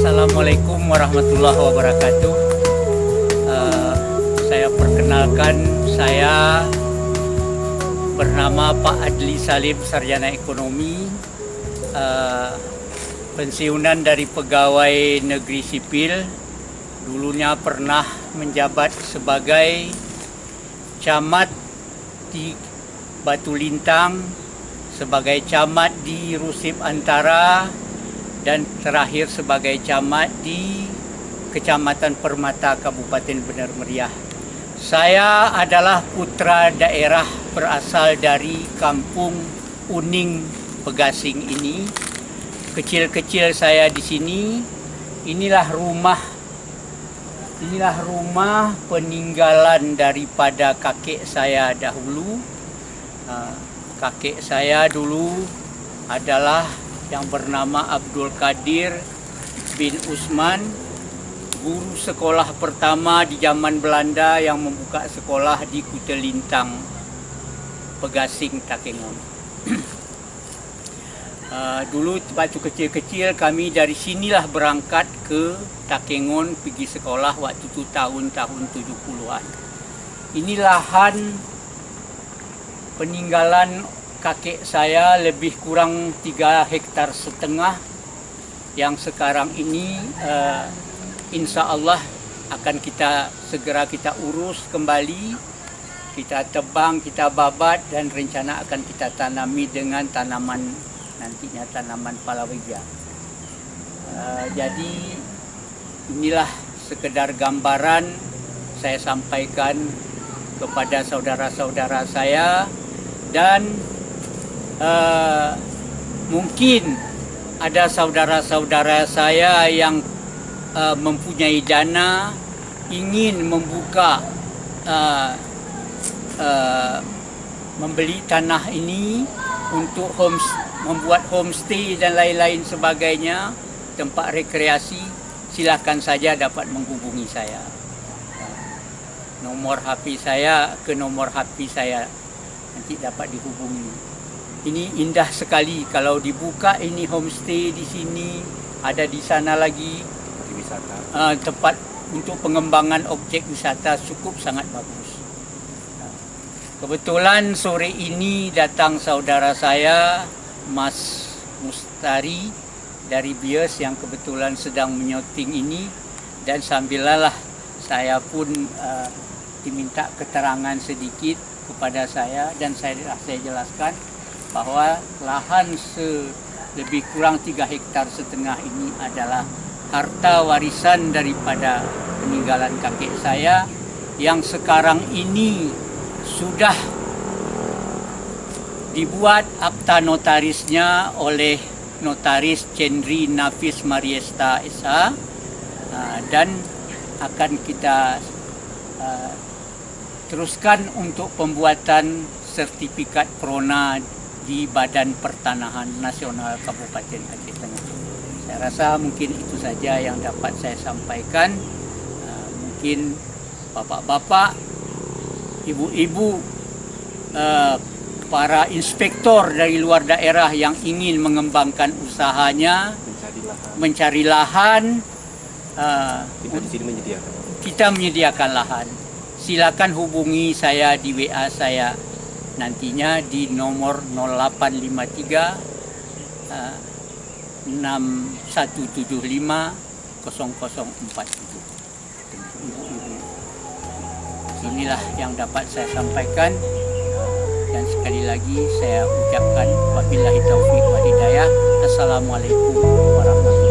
Assalamualaikum warahmatullahi wabarakatuh. Saya perkenalkan, saya bernama Pak Adli Salim, sarjana ekonomi, pensiunan dari pegawai negeri sipil. Dulunya pernah menjabat sebagai camat di Batu Lintang, sebagai camat di Rusip Antara, dan terakhir sebagai camat di Kecamatan Permata, Kabupaten Benar Meriah. Saya adalah putra daerah berasal dari kampung Uning Pegasing ini. Kecil-kecil saya di sini. Inilah rumah peninggalan daripada kakek saya dahulu. Kakek saya dulu adalah yang bernama Abdul Qadir bin Usman, guru sekolah pertama di zaman Belanda yang membuka sekolah di Kuta Lintang, Pegasing, Takengon. Dulu waktu kecil-kecil kami dari sinilah berangkat ke Takengon pergi sekolah waktu itu tahun-tahun 70-an. Ini lahan peninggalan kakek saya lebih kurang 3,5 hektar yang sekarang ini insya Allah akan segera kita urus kembali, kita tebang, kita babat, dan rencana akan kita tanami dengan nantinya tanaman palawija. Jadi inilah sekedar gambaran saya sampaikan kepada saudara-saudara saya, dan mungkin ada saudara-saudara saya yang mempunyai dana ingin membuka membeli tanah ini untuk membuat homestay dan lain-lain sebagainya, tempat rekreasi, silakan saja dapat menghubungi saya. Nomor HP saya ke nomor HP saya nanti dapat dihubungi. Ini indah sekali kalau dibuka ini homestay di sini, ada di sana lagi tempat untuk pengembangan objek wisata cukup sangat bagus. Kebetulan sore ini datang saudara saya, Mas Mustari dari Bias, yang kebetulan sedang menyoting ini, dan sambilalah saya pun diminta keterangan sedikit kepada saya, dan saya jelaskan bahwa lahan lebih kurang 3,5 hektar ini adalah harta warisan daripada peninggalan kakek saya yang sekarang ini sudah dibuat akta notarisnya oleh notaris Cendri Nafis Mariesta S.A. Dan akan kita teruskan untuk pembuatan sertifikat Prona di Badan Pertanahan Nasional Kabupaten Aceh Tengah. Saya rasa mungkin itu saja yang dapat saya sampaikan. Mungkin bapak-bapak, ibu-ibu, para inspektor dari luar daerah yang ingin mengembangkan usahanya, mencari lahan, kita menyediakan lahan. Silakan hubungi saya di WA saya nantinya di nomor 0853 6175 0047. Inilah yang dapat saya sampaikan, dan sekali lagi saya ucapkan wabillahi taufiq wa hidayah. Assalamualaikum warahmatullahi wabarakatuh.